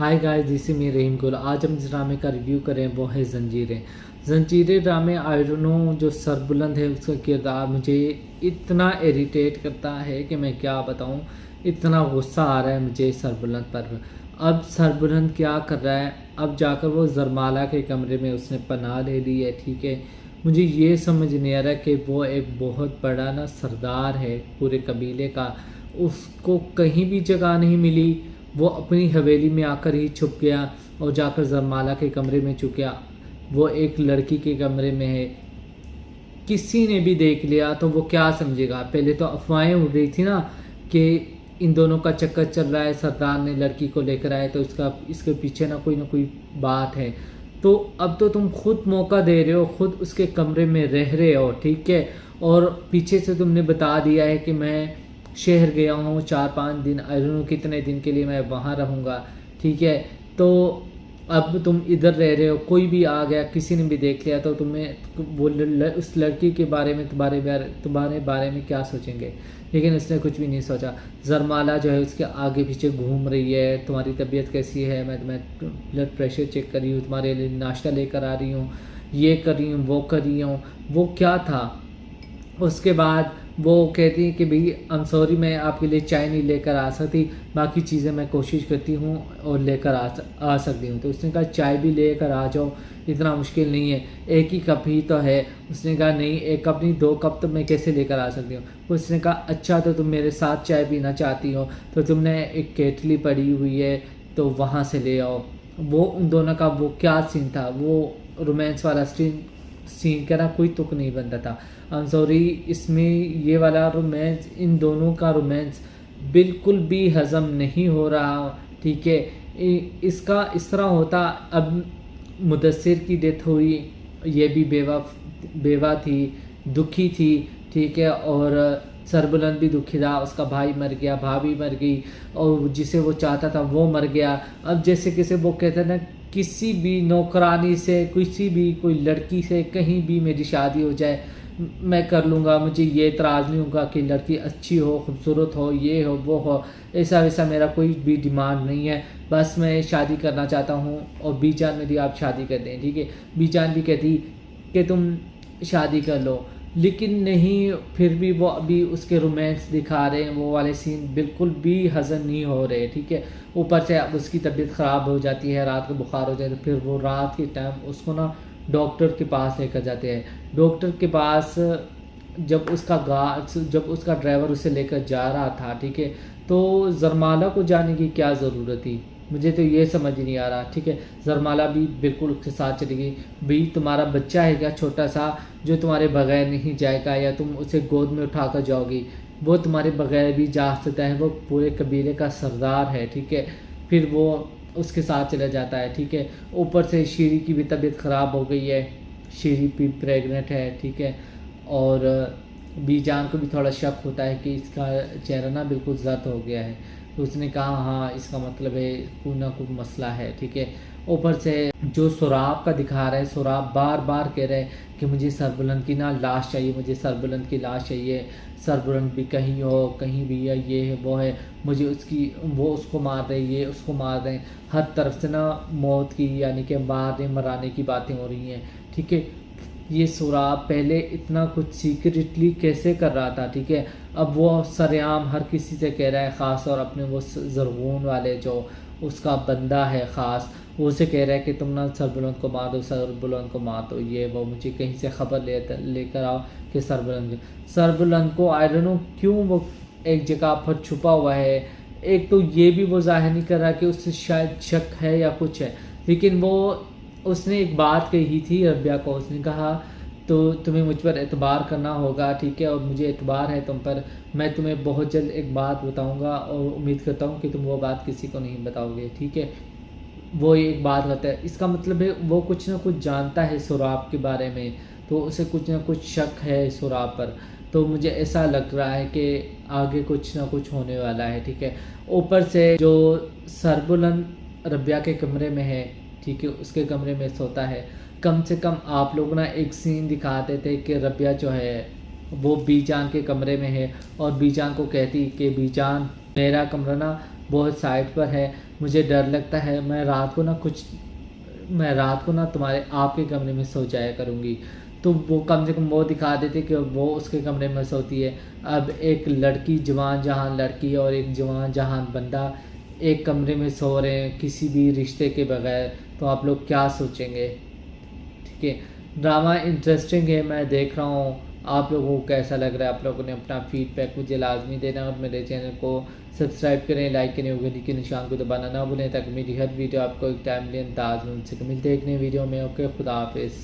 Hi guys, this is me Rahim Gul. आज हम जिस ड्रामे का रिव्यू करें वो है जंजीरें। जंजीरें ड्रामे आई डोंट नो, जो सरबुलंद है उसका किरदार मुझे इतना इरिटेट करता है कि मैं क्या बताऊं। इतना गुस्सा आ रहा है मुझे सरबुलंद पर। अब सरबुलंद क्या कर रहा है, अब जाकर वो जरमाला के कमरे में उसने पनाह ले ली है। ठीक है, मुझे ये समझ नहीं आ रहा कि वो एक बहुत बड़ा ना सरदार है पूरे कबीले का, उसको कहीं भी जगह नहीं मिली। वो अपनी हवेली में आकर ही छुप गया और जाकर जरमाला के कमरे में छुप गया। वो एक लड़की के कमरे में है, किसी ने भी देख लिया तो वो क्या समझेगा। पहले तो अफवाहें उड़ रही थी ना कि इन दोनों का चक्कर चल रहा है, सरदार ने लड़की को लेकर आए तो इसके पीछे ना कोई बात है। तो अब तो तुम खुद मौका दे रहे हो, खुद उसके कमरे में रह रहे हो। ठीक है, और पीछे से तुमने बता दिया है कि मैं शहर गया हूँ 4-5 दिन, आई डोंट नो कितने दिन के लिए मैं वहाँ रहूँगा। ठीक है, तो अब तुम इधर रह रहे हो, कोई भी आ गया, किसी ने भी देख लिया तो तुम्हें वो उस लड़की के बारे में तुम्हारे बारे में क्या सोचेंगे। लेकिन उसने कुछ भी नहीं सोचा। जरमाला जो है उसके आगे पीछे घूम रही है, तुम्हारी तबीयत कैसी है, मैं तुम्हें ब्लड प्रेशर चेक कर रही हूँ, तुम्हारे लिए नाश्ता लेकर आ रही हूँ, ये कर रही हूँ, वो कर रही हूँ। वो क्या था। उसके बाद वो कहती है कि भाई आई एम सॉरी, मैं आपके लिए चाय नहीं लेकर आ सकती, बाकी चीज़ें मैं कोशिश करती हूँ और लेकर आ सकती हूँ। तो उसने कहा चाय भी लेकर आ जाओ, इतना मुश्किल नहीं है, एक ही कप ही तो है। उसने कहा नहीं, एक कप नहीं 2 कप तो मैं कैसे लेकर आ सकती हूँ। उसने कहा अच्छा, तो तुम मेरे साथ चाय पीना चाहती हो तो तुमने एक केटली पड़ी हुई है तो वहाँ से ले आओ। वो उन दोनों का वो क्या सीन था, वो रोमांस वाला सीन का ना कोई तुक नहीं बनता था। आई एम सॉरी, इसमें ये वाला रोमांस, इन दोनों का रोमांस बिल्कुल भी हजम नहीं हो रहा। ठीक है, इसका इस तरह होता। अब मुदस्सिर की डेथ हुई, ये भी बेवा थी, दुखी थी। ठीक है, और सरबुलंद भी दुखी था, उसका भाई मर गया, भाभी मर गई, और जिसे वो चाहता था वो मर गया। अब जैसे किसे वो कहते हैं ना, किसी भी नौकरानी से, किसी भी कोई लड़की से कहीं भी मेरी शादी हो जाए मैं कर लूँगा, मुझे ये एतराज़ नहीं होगा कि लड़की अच्छी हो, खूबसूरत हो, ये हो वो हो, ऐसा वैसा मेरा कोई भी डिमांड नहीं है, बस मैं शादी करना चाहता हूँ और बीजान मेरी आप शादी कर दें। ठीक है, बीजान भी कहती कि तुम शादी कर लो, लेकिन नहीं, फिर भी वो अभी उसके रोमांस दिखा रहे हैं, वो वाले सीन बिल्कुल भी हज़म नहीं हो रहे। ठीक है, ऊपर से अब उसकी तबीयत ख़राब हो जाती है, रात को बुखार हो जाए तो फिर वो रात के टाइम उसको ना डॉक्टर के पास लेकर जाते हैं। डॉक्टर के पास जब उसका ड्राइवर उसे लेकर जा रहा था, ठीक है, तो जरमाला को जाने की क्या ज़रूरत थी, मुझे तो ये समझ नहीं आ रहा। ठीक है, जरमाला भी बिल्कुल उसके साथ चली गई। भाई तुम्हारा बच्चा है क्या छोटा सा, जो तुम्हारे बगैर नहीं जाएगा, या तुम उसे गोद में उठा कर जाओगी, वो तुम्हारे बगैर भी जा सकता है, वो पूरे कबीले का सरदार है। ठीक है, फिर वो उसके साथ चला जाता है। ठीक है, ऊपर से शीरी की भी तबीयत ख़राब हो गई है, शीरी भी प्रेग्नेंट है। ठीक है, और बीजान को भी थोड़ा शक होता है कि इसका चेहरा ना बिल्कुल जर्द हो गया है। तो उसने कहा हाँ, इसका मतलब है कोई ना कोई मसला है। ठीक है, ऊपर से जो सुराब का दिखा रहा है, सुराब बार बार कह रहे हैं कि मुझे सरबुलंद की ना लाश चाहिए, मुझे सरबुलंद की लाश चाहिए, सरबुलंद भी कहीं हो, कहीं भी है, ये है वो है, मुझे वो उसको मार रहे, ये उसको मार रहे हैं, हर तरफ से ना मौत की यानी कि मारने मराने की बातें हो रही हैं। ठीक है, ये सुराब पहले इतना कुछ सीक्रेटली कैसे कर रहा था। ठीक है, अब वो सरेआम हर किसी से कह रहा है, ख़ास और अपने वो जरगून वाले जो उसका बंदा है ख़ास, वो उसे कह रहा है कि तुम ना सरबुलंद को मार दो, सरबुलंद को मार दो, ये वो मुझे कहीं से खबर लेकर आओ कि सरबुलंद को आई डोंट नो क्यों वो एक जगह पर छुपा हुआ है। एक तो ये भी वो जाहिर नहीं कर रहा कि उससे शायद शक है या कुछ है, लेकिन वो उसने एक बात कही थी रबिया को, उसने कहा तो तुम्हें मुझ पर एतबार करना होगा। ठीक है, और मुझे एतबार है तुम पर, मैं तुम्हें बहुत जल्द एक बात बताऊंगा और उम्मीद करता हूँ कि तुम वो बात किसी को नहीं बताओगे। ठीक है, वो एक बात करता है, इसका मतलब है वो कुछ ना कुछ जानता है सुराब के बारे में, तो उसे कुछ ना कुछ शक है सुराब पर। तो मुझे ऐसा लग रहा है कि आगे कुछ ना कुछ होने वाला है। ठीक है, ऊपर से जो सरबुलंद रबिया के कमरे में है, ठीक है, उसके कमरे में सोता है। कम से कम आप लोग ना एक सीन दिखाते थे कि रबिया जो है वो बीजान के कमरे में है और बीजान को कहती कि बीजान मेरा कमरा ना बहुत साइड पर है, मुझे डर लगता है, मैं रात को ना तुम्हारे आपके कमरे में सो जाया करूँगी। तो वो कम से कम वो दिखा देते कि वो उसके कमरे में सोती है। अब एक लड़की, जवान जहान लड़की और एक जवान जहान बंदा एक कमरे में सो रहे हैं किसी भी रिश्ते के बगैर, तो आप लोग क्या सोचेंगे? ठीक है, ड्रामा इंटरेस्टिंग है, मैं देख रहा हूँ। आप लोगों को कैसा लग रहा है? आप लोगों ने अपना फीडबैक मुझे लाजमी देना और मेरे चैनल को सब्सक्राइब करें, लाइक करें, घंटी के निशान को दबाना ना भूलें ताकि मेरी हर वीडियो आपको एक टाइमली अंदाज में मिलते हैं एक नई वीडियो में। ओके, खुदा हाफिज़।